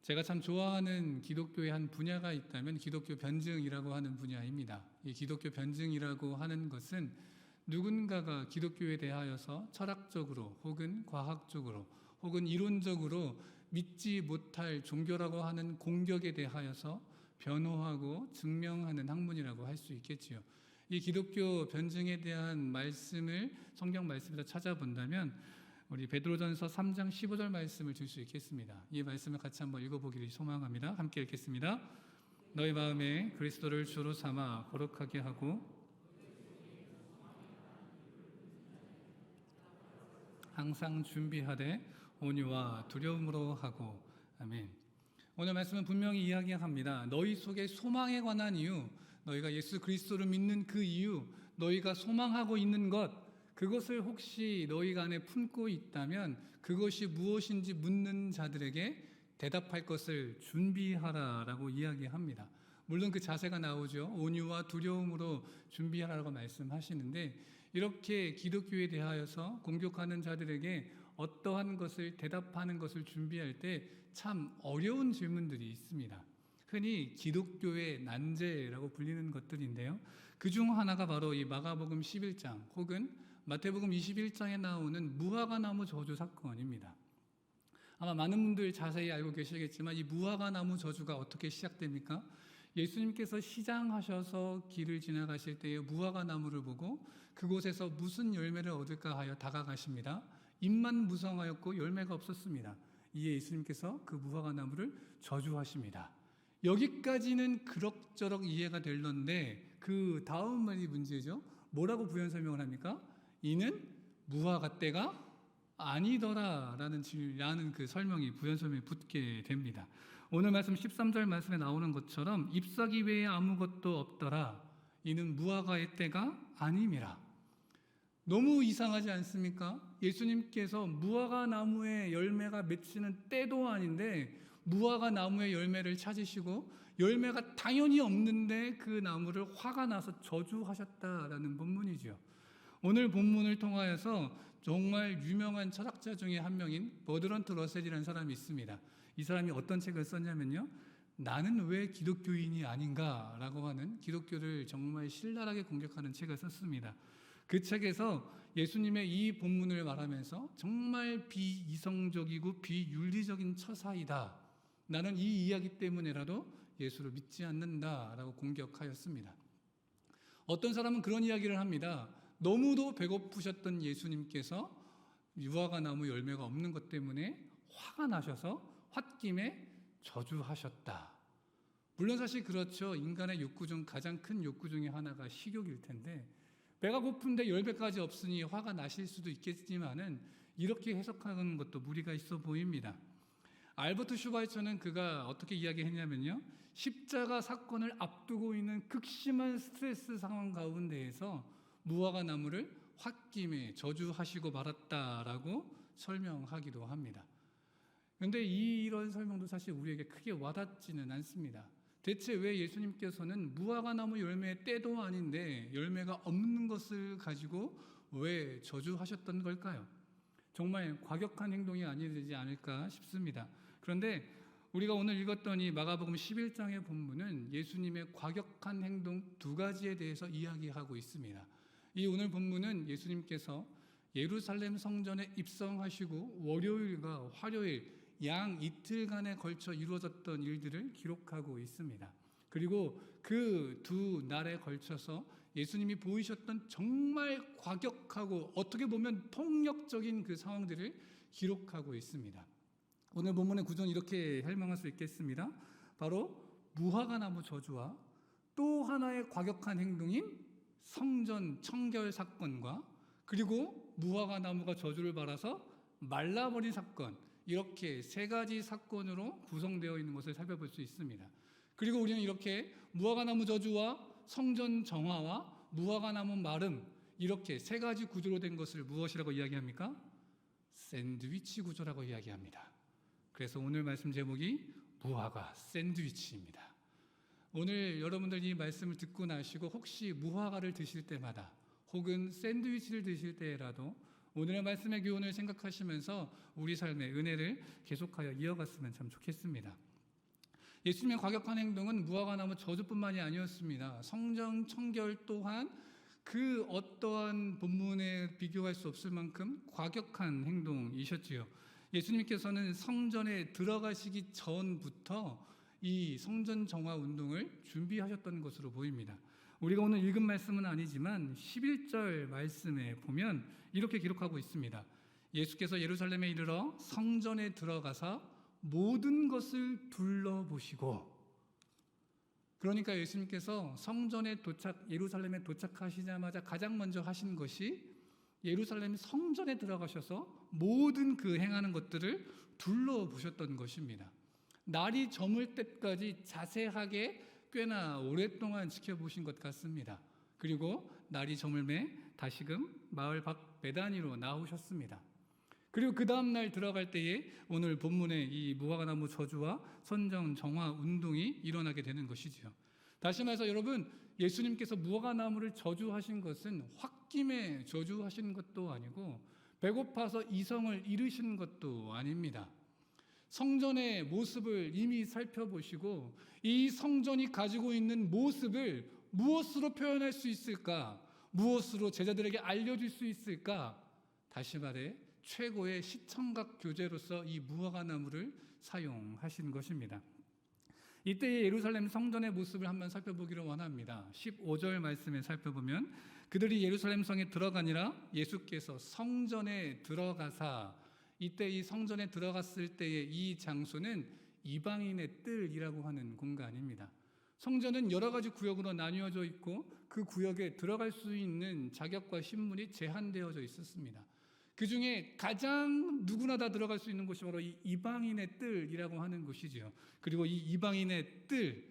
제가 참 좋아하는 기독교의 한 분야가 있다면 기독교 변증이라고 하는 분야입니다. 이 기독교 변증이라고 하는 것은 누군가가 기독교에 대하여서 철학적으로 혹은 과학적으로 혹은 이론적으로 믿지 못할 종교라고 하는 공격에 대하여서 변호하고 증명하는 학문이라고 할 수 있겠지요. 이 기독교 변증에 대한 말씀을 성경 말씀에서 찾아본다면 우리 베드로전서 3장 15절 말씀을 들 수 있겠습니다. 이 말씀을 같이 한번 읽어보기를 소망합니다. 함께 읽겠습니다. 너희 마음에 그리스도를 주로 삼아 거룩하게 하고 항상 준비하되 온유와 두려움으로 하고. 아멘. 오늘 말씀은 분명히 이야기합니다. 너희 속에 소망에 관한 이유, 너희가 예수 그리스도를 믿는 그 이유, 너희가 소망하고 있는 것, 그것을 혹시 너희가 안에 품고 있다면 그것이 무엇인지 묻는 자들에게 대답할 것을 준비하라라고 이야기합니다. 물론 그 자세가 나오죠. 온유와 두려움으로 준비하라고 말씀하시는데, 이렇게 기독교에 대하여서 공격하는 자들에게 어떠한 것을 대답하는 것을 준비할 때 참 어려운 질문들이 있습니다. 흔히 기독교의 난제라고 불리는 것들인데요. 그 중 하나가 바로 이 마가복음 11장 혹은 마태복음 21장에 나오는 무화과나무 저주 사건입니다. 아마 많은 분들 자세히 알고 계시겠지만 이 무화과나무 저주가 어떻게 시작됩니까? 예수님께서 시장하셔서 길을 지나가실 때에 무화과나무를 보고 그곳에서 무슨 열매를 얻을까 하여 다가가십니다. 잎만 무성하였고 열매가 없었습니다. 이에 예수님께서 그 무화과나무를 저주하십니다. 여기까지는 그럭저럭 이해가 될런데 그 다음 말이 문제죠. 뭐라고 부연 설명을 합니까? 이는 무화과 때가 아니더라 라는 그 설명이 부연 설명이 붙게 됩니다. 오늘 말씀 13절 말씀에 나오는 것처럼 잎사귀 외에 아무것도 없더라. 이는 무화과의 때가 아님이라. 너무 이상하지 않습니까? 예수님께서 무화과 나무의 열매가 맺히는 때도 아닌데 무화과 나무의 열매를 찾으시고 열매가 당연히 없는데 그 나무를 화가 나서 저주하셨다라는 본문이죠. 오늘 본문을 통하여서 정말 유명한 철학자 중에 한 명인 버드런트 러셀이라는 사람이 있습니다. 이 사람이 어떤 책을 썼냐면요, 나는 왜 기독교인이 아닌가라고 하는 기독교를 정말 신랄하게 공격하는 책을 썼습니다. 그 책에서 예수님의 이 본문을 말하면서 정말 비이성적이고 비윤리적인 처사이다, 나는 이 이야기 때문에라도 예수를 믿지 않는다라고 공격하였습니다. 어떤 사람은 그런 이야기를 합니다. 너무도 배고프셨던 예수님께서 무화과 나무 열매가 없는 것 때문에 화가 나셔서 홧김에 저주하셨다. 물론 사실 그렇죠. 인간의 욕구 중 가장 큰 욕구 중에 하나가 식욕일 텐데 배가 고픈데 열매까지 없으니 화가 나실 수도 있겠지만은 이렇게 해석하는 것도 무리가 있어 보입니다. 알버트 슈바이처는 그가 어떻게 이야기했냐면요, 십자가 사건을 앞두고 있는 극심한 스트레스 상황 가운데에서 무화과 나무를 홧김에 저주하시고 말았다라고 설명하기도 합니다. 그런데 이런 설명도 사실 우리에게 크게 와닿지는 않습니다. 대체 왜 예수님께서는 무화과 나무 열매의 때도 아닌데 열매가 없는 것을 가지고 왜 저주하셨던 걸까요? 정말 과격한 행동이 아니지 않을까 싶습니다. 그런데 우리가 오늘 읽었던 이 마가복음 11장의 본문은 예수님의 과격한 행동 두 가지에 대해서 이야기하고 있습니다. 이 오늘 본문은 예수님께서 예루살렘 성전에 입성하시고 월요일과 화요일 양 이틀간에 걸쳐 이루어졌던 일들을 기록하고 있습니다. 그리고 그 두 날에 걸쳐서 예수님이 보이셨던 정말 과격하고 어떻게 보면 폭력적인 그 상황들을 기록하고 있습니다. 오늘 본문의 구조는 이렇게 설명할 수 있겠습니다. 바로 무화과 나무 저주와 또 하나의 과격한 행동인 성전 청결 사건과 그리고 무화과 나무가 저주를 받아서 말라버린 사건, 이렇게 세 가지 사건으로 구성되어 있는 것을 살펴볼 수 있습니다. 그리고 우리는 이렇게 무화과 나무 저주와 성전 정화와 무화과 나무 마름, 이렇게 세 가지 구조로 된 것을 무엇이라고 이야기합니까? 샌드위치 구조라고 이야기합니다. 그래서 오늘 말씀 제목이 무화과 샌드위치입니다. 오늘 여러분들 이 말씀을 듣고 나시고 혹시 무화과를 드실 때마다 혹은 샌드위치를 드실 때라도 오늘의 말씀의 교훈을 생각하시면서 우리 삶의 은혜를 계속하여 이어갔으면 참 좋겠습니다. 예수님의 과격한 행동은 무화과 나무 저주뿐만이 아니었습니다. 성전 청결 또한 그 어떠한 본문에 비교할 수 없을 만큼 과격한 행동이셨지요. 예수님께서는 성전에 들어가시기 전부터 이 성전 정화 운동을 준비하셨던 것으로 보입니다. 우리가 오늘 읽은 말씀은 아니지만 11절 말씀에 보면 이렇게 기록하고 있습니다. 예수께서 예루살렘에 이르러 성전에 들어가서 모든 것을 둘러보시고, 그러니까 예수님께서 예루살렘에 도착하시자마자 가장 먼저 하신 것이 예루살렘 성전에 들어가셔서 모든 그 행하는 것들을 둘러보셨던 것입니다. 날이 저물 때까지 자세하게 꽤나 오랫동안 지켜보신 것 같습니다. 그리고 날이 저물매 다시금 마을 밖 베다니로 나오셨습니다. 그리고 그 다음 날 들어갈 때에 오늘 본문의 이 무화과나무 저주와 성전 정화 운동이 일어나게 되는 것이지요. 다시 말해서 여러분, 예수님께서 무화과나무를 저주하신 것은 홧김에 저주하신 것도 아니고 배고파서 이성을 잃으신 것도 아닙니다. 성전의 모습을 이미 살펴보시고 이 성전이 가지고 있는 모습을 무엇으로 표현할 수 있을까? 무엇으로 제자들에게 알려줄 수 있을까? 다시 말해 최고의 시청각 교재로서 이 무화과나무를 사용하신 것입니다. 이때의 예루살렘 성전의 모습을 한번 살펴보기를 원합니다. 15절 말씀에 살펴보면 그들이 예루살렘 성에 들어가니라 예수께서 성전에 들어가사, 이때 이 성전에 들어갔을 때의 이 장소는 이방인의 뜰이라고 하는 공간입니다. 성전은 여러 가지 구역으로 나뉘어져 있고 그 구역에 들어갈 수 있는 자격과 신분이 제한되어져 있었습니다. 그 중에 가장 누구나 다 들어갈 수 있는 곳이 바로 이 이방인의 뜰이라고 하는 곳이지요. 그리고 이 이방인의 뜰,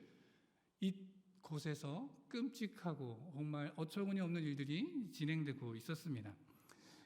이곳에서 끔찍하고 정말 어처구니 없는 일들이 진행되고 있었습니다.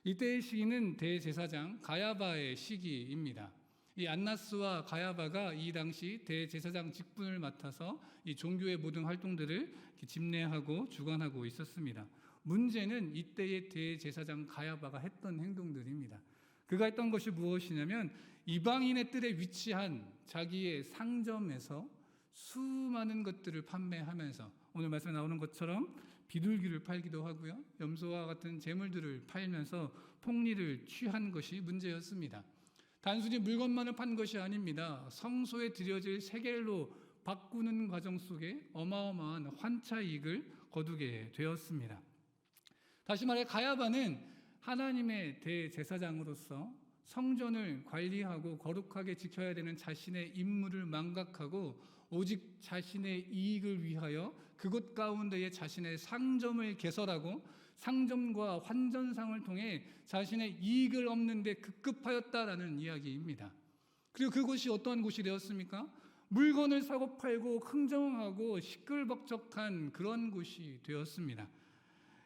이때의 시기는 대제사장 가야바의 시기입니다. 이 안나스와 가야바가 이 당시 대제사장 직분을 맡아서 이 종교의 모든 활동들을 집례하고 주관하고 있었습니다. 문제는 이때의 대제사장 가야바가 했던 행동들입니다. 그가 했던 것이 무엇이냐면 이방인의 뜰에 위치한 자기의 상점에서 수많은 것들을 판매하면서 오늘 말씀에 나오는 것처럼 비둘기를 팔기도 하고요, 염소와 같은 재물들을 팔면서 폭리를 취한 것이 문제였습니다. 단순히 물건만을 판 것이 아닙니다. 성소에 드려질 세겔로 바꾸는 과정 속에 어마어마한 환차이익을 거두게 되었습니다. 다시 말해 가야바는 하나님의 대제사장으로서 성전을 관리하고 거룩하게 지켜야 되는 자신의 임무를 망각하고 오직 자신의 이익을 위하여 그곳 가운데에 자신의 상점을 개설하고 상점과 환전상을 통해 자신의 이익을 얻는 데 급급하였다라는 이야기입니다. 그리고 그곳이 어떠한 곳이 되었습니까? 물건을 사고 팔고 흥정하고 시끌벅적한 그런 곳이 되었습니다.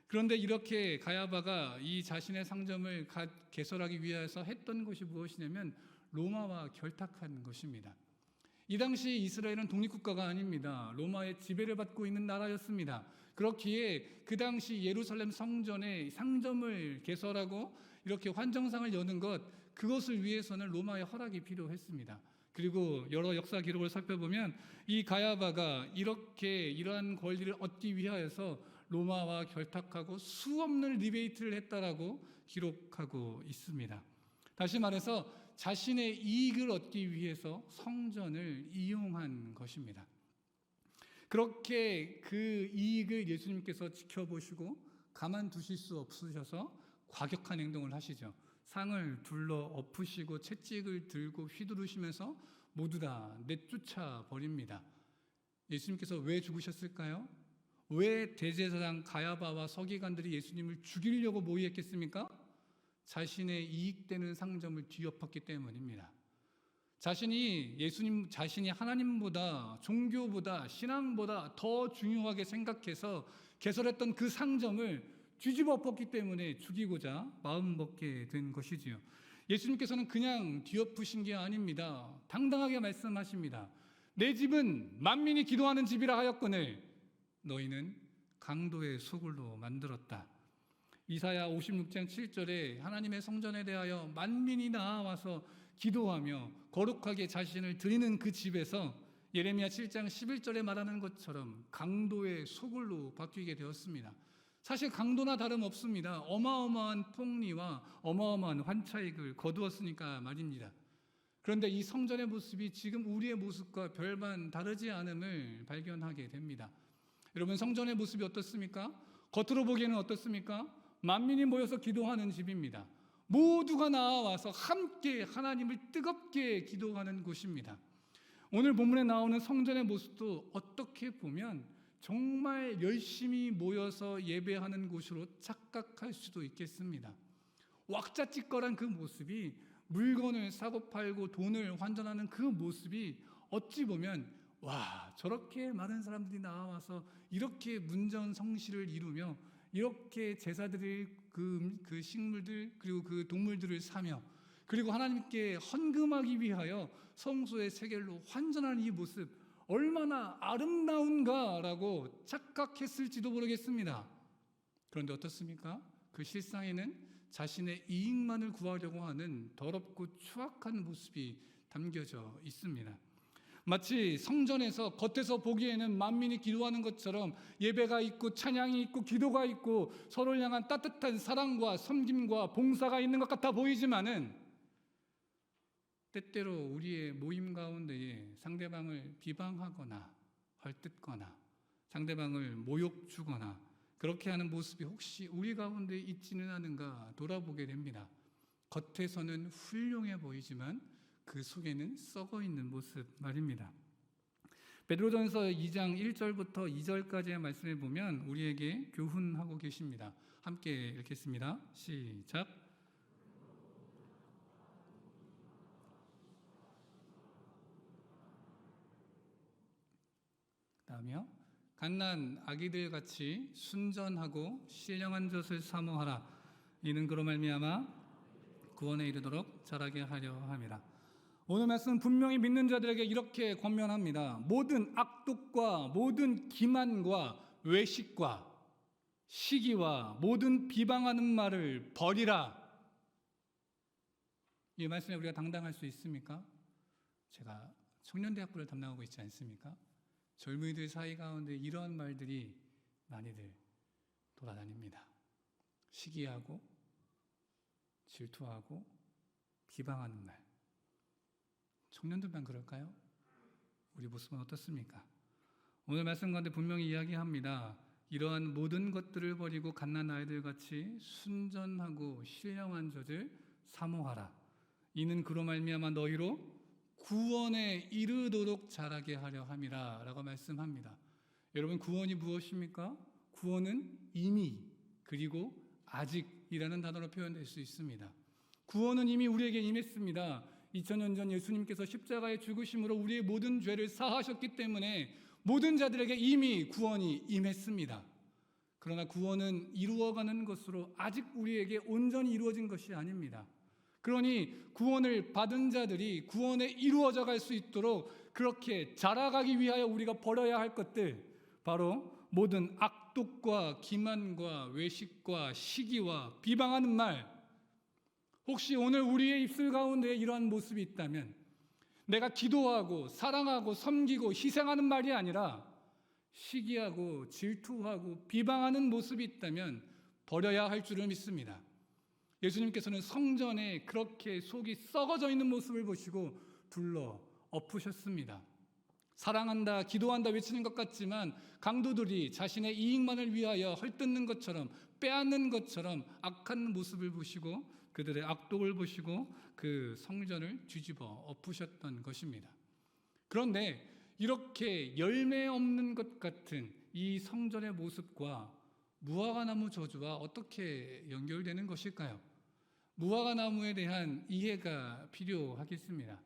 그런데 이렇게 가야바가 이 자신의 상점을 개설하기 위해서 했던 것이 무엇이냐면 로마와 결탁한 것입니다. 이 당시 이스라엘은 독립국가가 아닙니다. 로마의 지배를 받고 있는 나라였습니다. 그렇기에 그 당시 예루살렘 성전에 상점을 개설하고 이렇게 환정상을 여는 것, 그것을 위해서는 로마의 허락이 필요했습니다. 그리고 여러 역사 기록을 살펴보면 이 가야바가 이러한 권리를 얻기 위하여서 로마와 결탁하고 수없는 리베이트를 했다라고 기록하고 있습니다. 다시 말해서 자신의 이익을 얻기 위해서 성전을 이용한 것입니다. 그렇게 그 이익을 예수님께서 지켜보시고 가만두실 수 없으셔서 과격한 행동을 하시죠. 상을 둘러 엎으시고 채찍을 들고 휘두르시면서 모두 다 내쫓아 버립니다. 예수님께서 왜 죽으셨을까요? 왜 대제사장 가야바와 서기관들이 예수님을 죽이려고 모의했겠습니까? 자신의 이익되는 상점을 뒤엎었기 때문입니다. 자신이 하나님보다 종교보다 신앙보다 더 중요하게 생각해서 개설했던 그 상점을 뒤집어 엎었기 때문에 죽이고자 마음먹게 된 것이지요. 예수님께서는 그냥 뒤엎으신 게 아닙니다. 당당하게 말씀하십니다. 내 집은 만민이 기도하는 집이라 하였거늘 너희는 강도의 소굴로 만들었다. 이사야 56장 7절에 하나님의 성전에 대하여 만민이 나와서 기도하며 거룩하게 자신을 드리는 그 집에서 예레미야 7장 11절에 말하는 것처럼 강도의 소굴로 바뀌게 되었습니다. 사실 강도나 다름없습니다. 어마어마한 폭리와 어마어마한 환차익을 거두었으니까 말입니다. 그런데 이 성전의 모습이 지금 우리의 모습과 별반 다르지 않음을 발견하게 됩니다. 여러분, 성전의 모습이 어떻습니까? 겉으로 보기에는 어떻습니까? 만민이 모여서 기도하는 집입니다. 모두가 나와서 함께 하나님을 뜨겁게 기도하는 곳입니다. 오늘 본문에 나오는 성전의 모습도 어떻게 보면 정말 열심히 모여서 예배하는 곳으로 착각할 수도 있겠습니다. 왁자지껄한 그 모습이, 물건을 사고 팔고 돈을 환전하는 그 모습이 어찌 보면 와, 저렇게 많은 사람들이 나와서 이렇게 문전성시를 이루며 이렇게 제사드릴 그 식물들 그리고 그 동물들을 사며 그리고 하나님께 헌금하기 위하여 성소의 세겔로 환전하는 이 모습 얼마나 아름다운가라고 착각했을지도 모르겠습니다. 그런데 어떻습니까? 그 실상에는 자신의 이익만을 구하려고 하는 더럽고 추악한 모습이 담겨져 있습니다. 마치 성전에서 겉에서 보기에는 만민이 기도하는 것처럼 예배가 있고 찬양이 있고 기도가 있고 서로를 향한 따뜻한 사랑과 섬김과 봉사가 있는 것 같아 보이지만은 때때로 우리의 모임 가운데에 상대방을 비방하거나 헐뜯거나 상대방을 모욕 주거나 그렇게 하는 모습이 혹시 우리 가운데 있지는 않은가 돌아보게 됩니다. 겉에서는 훌륭해 보이지만 그 속에는 썩어 있는 모습 말입니다. 베드로전서 2장 1절부터 2절까지의 말씀을 보면 우리에게 교훈하고 계십니다. 함께 읽겠습니다. 시작. 다음이요. 갓난 아기들 같이 순전하고 신령한 젖을 사모하라. 이는 그로 말미암아 구원에 이르도록 자라게 하려 함이라. 오늘 말씀은 분명히 믿는 자들에게 이렇게 권면합니다. 모든 악독과 모든 기만과 외식과 시기와 모든 비방하는 말을 버리라. 이 말씀에 우리가 당당할 수 있습니까? 제가 청년대학부를 담당하고 있지 않습니까? 젊은이들 사이 가운데 이런 말들이 많이들 돌아다닙니다. 시기하고 질투하고 비방하는 말. 청년들만 그럴까요? 우리 모습은 어떻습니까? 오늘 말씀 가운데 분명히 이야기합니다. 이러한 모든 것들을 버리고 갓난 아이들 같이 순전하고 신령한 젖을 사모하라. 이는 그로 말미암아 너희로 구원에 이르도록 자라게 하려 함이라 라고 말씀합니다. 여러분, 구원이 무엇입니까? 구원은 이미 그리고 아직이라는 단어로 표현될 수 있습니다. 구원은 이미 우리에게 임했습니다. 2000년 전 예수님께서 십자가의 죽으심으로 우리의 모든 죄를 사하셨기 때문에 모든 자들에게 이미 구원이 임했습니다. 그러나 구원은 이루어가는 것으로 아직 우리에게 온전히 이루어진 것이 아닙니다. 그러니 구원을 받은 자들이 구원에 이루어져 갈 수 있도록 그렇게 자라가기 위하여 우리가 버려야 할 것들, 바로 모든 악독과 기만과 외식과 시기와 비방하는 말. 혹시 오늘 우리의 입술 가운데 이러한 모습이 있다면 내가 기도하고 사랑하고 섬기고 희생하는 말이 아니라 시기하고 질투하고 비방하는 모습이 있다면 버려야 할 줄을 믿습니다. 예수님께서는 성전에 그렇게 속이 썩어져 있는 모습을 보시고 둘러 엎으셨습니다. 사랑한다, 기도한다 외치는 것 같지만 강도들이 자신의 이익만을 위하여 헐뜯는 것처럼 빼앗는 것처럼 악한 모습을 보시고 그들의 악독을 보시고 그 성전을 뒤집어 엎으셨던 것입니다. 그런데 이렇게 열매 없는 것 같은 이 성전의 모습과 무화과나무 저주와 어떻게 연결되는 것일까요? 무화과나무에 대한 이해가 필요하겠습니다.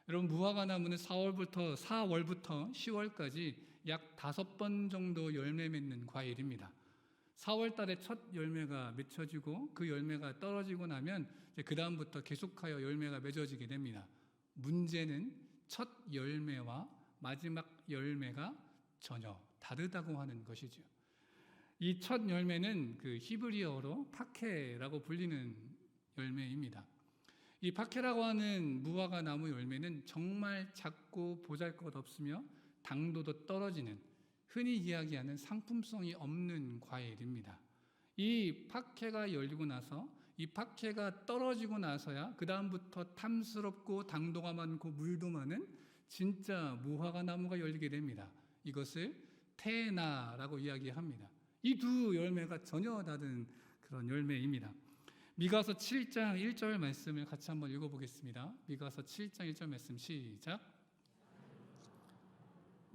여러분, 무화과나무는 4월부터 10월까지 약 5번 정도 열매 맺는 과일입니다. 4월 달에 첫 열매가 맺혀지고 그 열매가 떨어지고 나면 그 다음부터 계속하여 열매가 맺어지게 됩니다. 문제는 첫 열매와 마지막 열매가 전혀 다르다고 하는 것이죠. 이 첫 열매는 그 히브리어로 파케라고 불리는 열매입니다. 이 파케라고 하는 무화과 나무 열매는 정말 작고 보잘것없으며 당도도 떨어지는, 흔히 이야기하는 상품성이 없는 과일입니다. 이 파케가 열리고 나서, 이 파케가 떨어지고 나서야 그 다음부터 탐스럽고 당도가 많고 물도 많은 진짜 무화과 나무가 열리게 됩니다. 이것을 테나라고 이야기합니다. 이 두 열매가 전혀 다른 그런 열매입니다. 미가서 7장 1절 말씀을 같이 한번 읽어보겠습니다. 미가서 7장 1절 말씀 시작.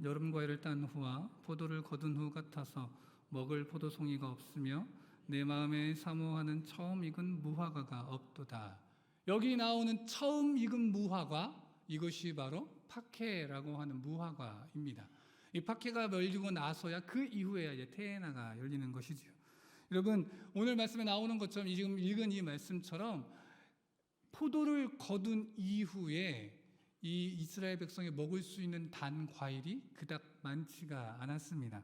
여름 과일을 딴 후와 포도를 거둔 후 같아서 먹을 포도송이가 없으며 내 마음에 사모하는 처음 익은 무화과가 없도다. 여기 나오는 처음 익은 무화과, 이것이 바로 파케라고 하는 무화과입니다. 이 파케가 열리고 나서야 그 이후에야 이제 테에나가 열리는 것이죠. 여러분, 오늘 말씀에 나오는 것처럼 지금 읽은 이 말씀처럼 포도를 거둔 이후에 이 이스라엘 백성이 먹을 수 있는 단 과일이 그닥 많지가 않았습니다.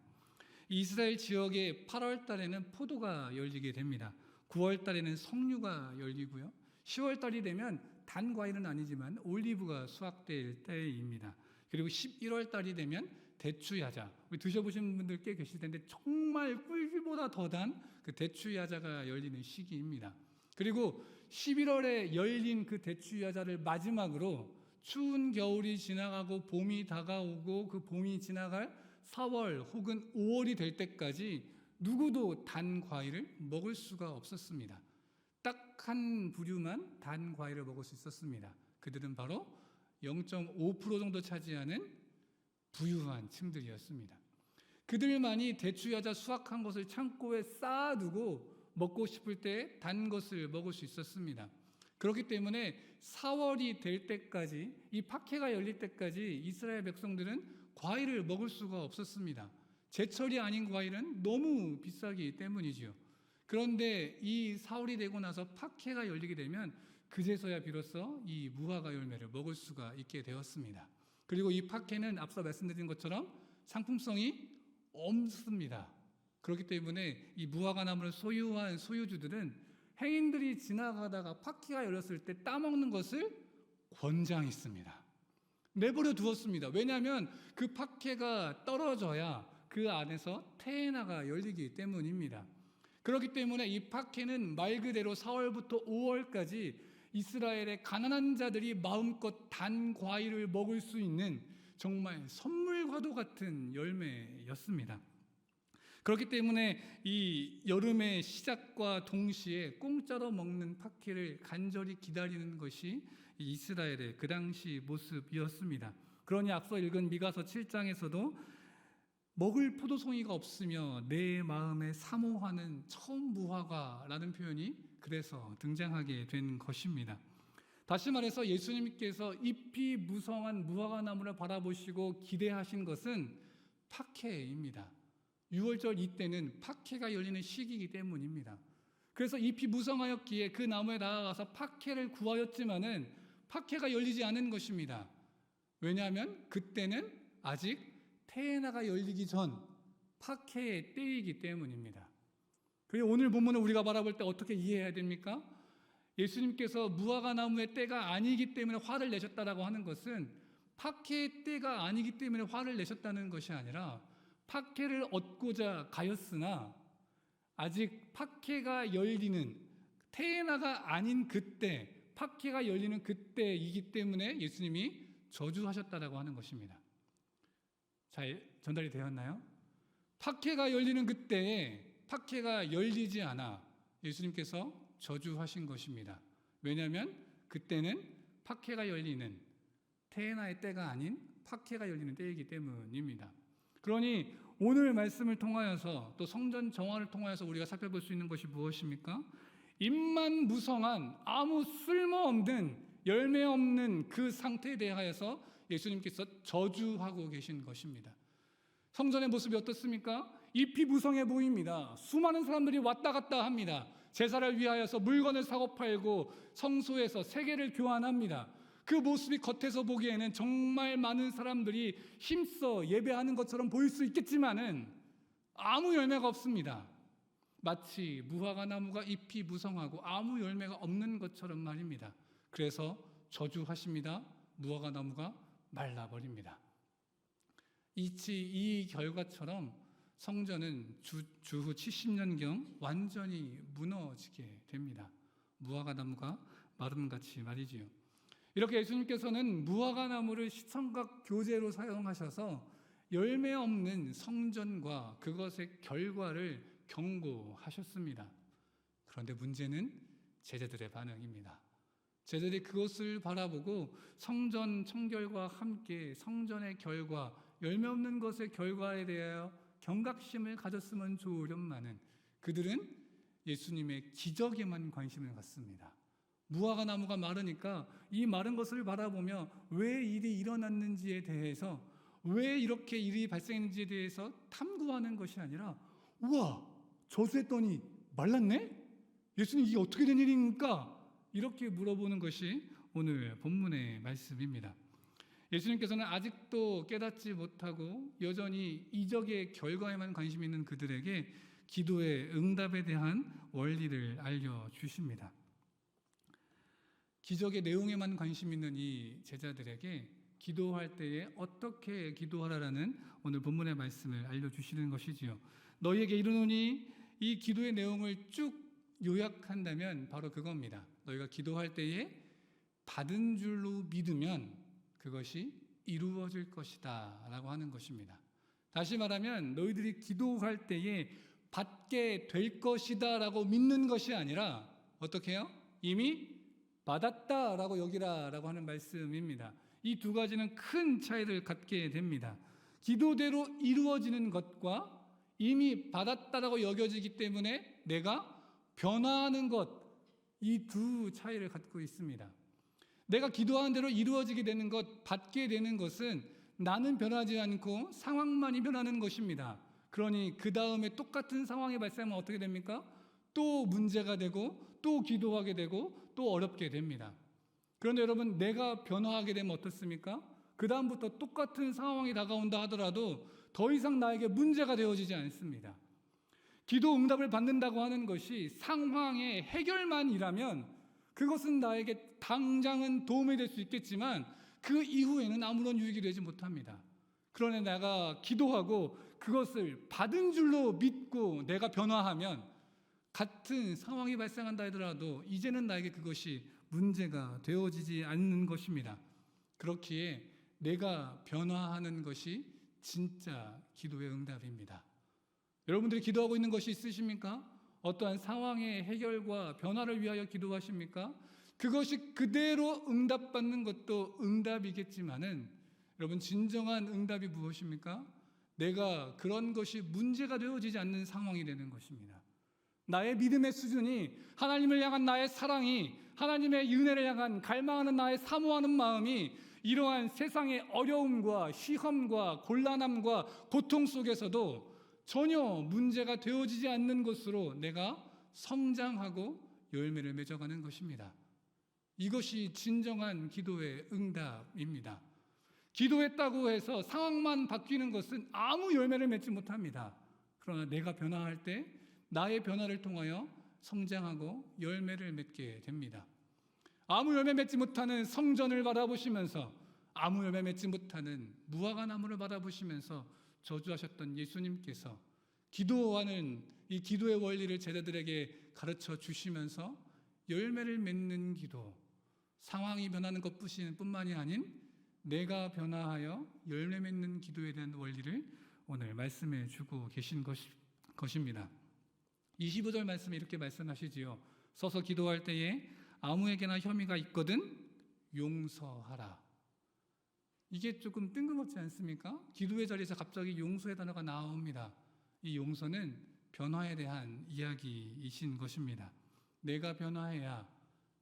이스라엘 지역의 8월 달에는 포도가 열리게 됩니다. 9월 달에는 석류가 열리고요. 10월 달이 되면 단 과일은 아니지만 올리브가 수확될 때입니다. 그리고 11월 달이 되면 대추야자, 드셔보신 분들 꽤 계실 텐데 정말 꿀보다 더 단 그 대추야자가 열리는 시기입니다. 그리고 11월에 열린 그 대추야자를 마지막으로 추운 겨울이 지나가고 봄이 다가오고 그 봄이 지나갈 4월 혹은 5월이 될 때까지 누구도 단 과일을 먹을 수가 없었습니다. 딱 한 부류만 단 과일을 먹을 수 있었습니다. 그들은 바로 0.5% 정도 차지하는 부유한 층들이었습니다. 그들만이 대추야자 수확한 것을 창고에 쌓아두고 먹고 싶을 때 단 것을 먹을 수 있었습니다. 그렇기 때문에 4월이 될 때까지, 이 파케가 열릴 때까지 이스라엘 백성들은 과일을 먹을 수가 없었습니다. 제철이 아닌 과일은 너무 비싸기 때문이지요. 그런데 이 4월이 되고 나서 파케가 열리게 되면 그제서야 비로소 이 무화과 열매를 먹을 수가 있게 되었습니다. 그리고 이 파케는 앞서 말씀드린 것처럼 상품성이 없습니다. 그렇기 때문에 이 무화과 나무를 소유한 소유주들은 행인들이 지나가다가 파케가 열렸을 때 따먹는 것을 권장했습니다. 내버려 두었습니다. 왜냐하면 그 파케가 떨어져야 그 안에서 테에나가 열리기 때문입니다. 그렇기 때문에 이 파케는 말 그대로 4월부터 5월까지 이스라엘의 가난한 자들이 마음껏 단 과일을 먹을 수 있는 정말 선물과도 같은 열매였습니다. 그렇기 때문에 이 여름의 시작과 동시에 공짜로 먹는 파케를 간절히 기다리는 것이 이스라엘의 그 당시 모습이었습니다. 그러니 앞서 읽은 미가서 7장에서도 먹을 포도송이가 없으며 내 마음에 사모하는 처음 무화과라는 표현이 그래서 등장하게 된 것입니다. 다시 말해서 예수님께서 잎이 무성한 무화과 나무를 바라보시고 기대하신 것은 파케입니다. 6월절 이때는 파케가 열리는 시기이기 때문입니다. 그래서 잎이 무성하였기에 그 나무에 다가가서 파케를 구하였지만은 파케가 열리지 않은 것입니다. 왜냐하면 그때는 아직 테에나가 열리기 전 파케의 때이기 때문입니다. 그리고 오늘 본문을 우리가 바라볼 때 어떻게 이해해야 됩니까? 예수님께서 무화과 나무의 때가 아니기 때문에 화를 내셨다라고 하는 것은 파케의 때가 아니기 때문에 화를 내셨다는 것이 아니라 파케를 얻고자 가였으나 아직 파케가 열리는 테에나가 아닌 그때, 파케가 열리는 그때이기 때문에 예수님이 저주하셨다라고 하는 것입니다. 잘 전달이 되었나요? 파케가 열리는 그때에 파케가 열리지 않아 예수님께서 저주하신 것입니다. 왜냐하면 그때는 파케가 열리는 테에나의 때가 아닌 파케가 열리는 때이기 때문입니다. 그러니 오늘 말씀을 통하여서 또 성전 정화를 통하여서 우리가 살펴볼 수 있는 것이 무엇입니까? 잎만 무성한 아무 쓸모없는 열매 없는 그 상태에 대하여서 예수님께서 저주하고 계신 것입니다. 성전의 모습이 어떻습니까? 잎이 무성해 보입니다. 수많은 사람들이 왔다 갔다 합니다. 제사를 위하여서 물건을 사고 팔고 성소에서 세계를 교환합니다. 그 모습이 겉에서 보기에는 정말 많은 사람들이 힘써 예배하는 것처럼 보일 수 있겠지만은 아무 열매가 없습니다. 마치 무화과 나무가 잎이 무성하고 아무 열매가 없는 것처럼 말입니다. 그래서 저주하십니다. 무화과 나무가 말라버립니다. 이 결과처럼 성전은 주후 70년경 완전히 무너지게 됩니다. 무화과 나무가 마름같이 말이지요. 이렇게 예수님께서는 무화과 나무를 시청각 교재로 사용하셔서 열매 없는 성전과 그것의 결과를 경고하셨습니다. 그런데 문제는 제자들의 반응입니다. 제자들이 그것을 바라보고 성전 청결과 함께 성전의 결과, 열매 없는 것의 결과에 대하여 경각심을 가졌으면 좋으련마는 그들은 예수님의 기적에만 관심을 갖습니다. 무화과 나무가 마르니까 이 마른 것을 바라보며 왜 일이 일어났는지에 대해서, 왜 이렇게 일이 발생했는지에 대해서 탐구하는 것이 아니라, 우와, 저수했더니 말랐네? 예수님, 이게 어떻게 된 일입니까? 이렇게 물어보는 것이 오늘 본문의 말씀입니다. 예수님께서는 아직도 깨닫지 못하고 여전히 이적의 결과에만 관심 있는 그들에게 기도의 응답에 대한 원리를 알려주십니다. 기적의 내용에만 관심 있는 이 제자들에게 기도할 때에 어떻게 기도하라라는 오늘 본문의 말씀을 알려주시는 것이지요. 너희에게 이르노니, 이 기도의 내용을 쭉 요약한다면 바로 그겁니다. 너희가 기도할 때에 받은 줄로 믿으면 그것이 이루어질 것이다 라고 하는 것입니다. 다시 말하면 너희들이 기도할 때에 받게 될 것이다 라고 믿는 것이 아니라 어떻게 해요? 이미 받았다 라고 여기라 라고 하는 말씀입니다. 이 두 가지는 큰 차이를 갖게 됩니다. 기도대로 이루어지는 것과 이미 받았다라고 여겨지기 때문에 내가 변화하는 것, 이 두 차이를 갖고 있습니다. 내가 기도하는 대로 이루어지게 되는 것, 받게 되는 것은 나는 변하지 않고 상황만이 변하는 것입니다. 그러니 그 다음에 똑같은 상황이 발생하면 어떻게 됩니까? 또 문제가 되고 또 기도하게 되고 또 어렵게 됩니다. 그런데 여러분, 내가 변화하게 되면 어떻습니까? 그 다음부터 똑같은 상황이 다가온다 하더라도 더 이상 나에게 문제가 되어지지 않습니다. 기도 응답을 받는다고 하는 것이 상황의 해결만이라면 그것은 나에게 당장은 도움이 될 수 있겠지만 그 이후에는 아무런 유익이 되지 못합니다. 그러나 내가 기도하고 그것을 받은 줄로 믿고 내가 변화하면 같은 상황이 발생한다 하더라도 이제는 나에게 그것이 문제가 되어지지 않는 것입니다. 그렇기에 내가 변화하는 것이 진짜 기도의 응답입니다. 여러분들이 기도하고 있는 것이 있으십니까? 어떠한 상황의 해결과 변화를 위하여 기도하십니까? 그것이 그대로 응답받는 것도 응답이겠지만은 여러분, 진정한 응답이 무엇입니까? 내가 그런 것이 문제가 되어지지 않는 상황이 되는 것입니다. 나의 믿음의 수준이, 하나님을 향한 나의 사랑이, 하나님의 은혜를 향한 갈망하는 나의 사모하는 마음이 이러한 세상의 어려움과 시험과 곤란함과 고통 속에서도 전혀 문제가 되어지지 않는 것으로 내가 성장하고 열매를 맺어가는 것입니다. 이것이 진정한 기도의 응답입니다. 기도했다고 해서 상황만 바뀌는 것은 아무 열매를 맺지 못합니다. 그러나 내가 변화할 때 나의 변화를 통하여 성장하고 열매를 맺게 됩니다. 아무 열매 맺지 못하는 성전을 바라보시면서, 아무 열매 맺지 못하는 무화과 나무를 바라보시면서 저주하셨던 예수님께서 기도하는 이 기도의 원리를 제자들에게 가르쳐 주시면서 열매를 맺는 기도, 상황이 변하는 것뿐만이 아닌 내가 변화하여 열매 맺는 기도에 대한 원리를 오늘 말씀해 주고 계신 것입니다. 25절 말씀에 이렇게 말씀하시지요. 서서 기도할 때에 아무에게나 혐의가 있거든 용서하라. 이게 조금 뜬금없지 않습니까? 기도의 자리에서 갑자기 용서의 단어가 나옵니다. 이 용서는 변화에 대한 이야기이신 것입니다. 내가 변화해야,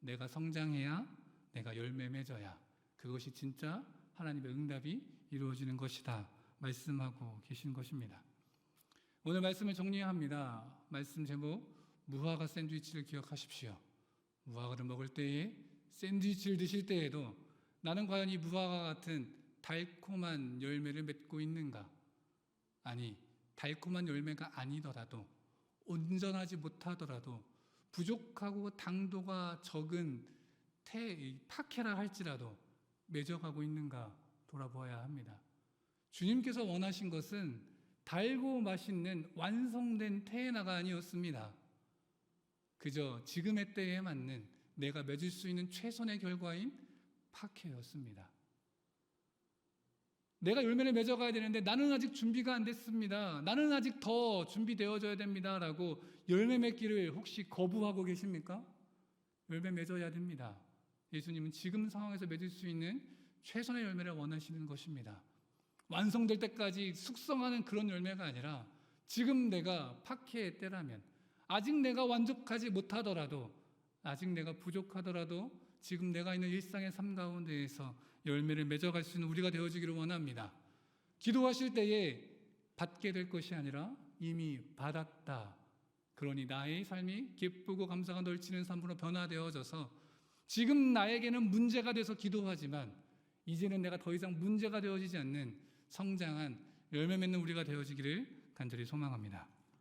내가 성장해야, 내가 열매 맺어야 그것이 진짜 하나님의 응답이 이루어지는 것이다 말씀하고 계신 것입니다. 오늘 말씀을 정리합니다. 말씀 제목, 무화과 샌드위치를 기억하십시오. 무화과를 먹을 때에, 샌드위치를 드실 때에도 나는 과연 이 무화과 같은 달콤한 열매를 맺고 있는가? 아니, 달콤한 열매가 아니더라도, 온전하지 못하더라도, 부족하고 당도가 적은 파케라 할지라도 맺어가고 있는가 돌아보아야 합니다. 주님께서 원하신 것은 달고 맛있는 완성된 테에나가 아니었습니다. 그저 지금의 때에 맞는 내가 맺을 수 있는 최선의 결과인 파케였습니다. 내가 열매를 맺어가야 되는데 나는 아직 준비가 안 됐습니다. 나는 아직 더 준비되어져야 됩니다. 라고 열매 맺기를 혹시 거부하고 계십니까? 열매 맺어야 됩니다. 예수님은 지금 상황에서 맺을 수 있는 최선의 열매를 원하시는 것입니다. 완성될 때까지 숙성하는 그런 열매가 아니라 지금 내가 파케의 때라면, 아직 내가 완족하지 못하더라도, 아직 내가 부족하더라도 지금 내가 있는 일상의 삶 가운데에서 열매를 맺어갈 수 있는 우리가 되어지기를 원합니다. 기도하실 때에 받게 될 것이 아니라 이미 받았다. 그러니 나의 삶이 기쁘고 감사가 넘치는 삶으로 변화되어져서 지금 나에게는 문제가 돼서 기도하지만 이제는 내가 더 이상 문제가 되어지지 않는 성장한 열매 맺는 우리가 되어지기를 간절히 소망합니다.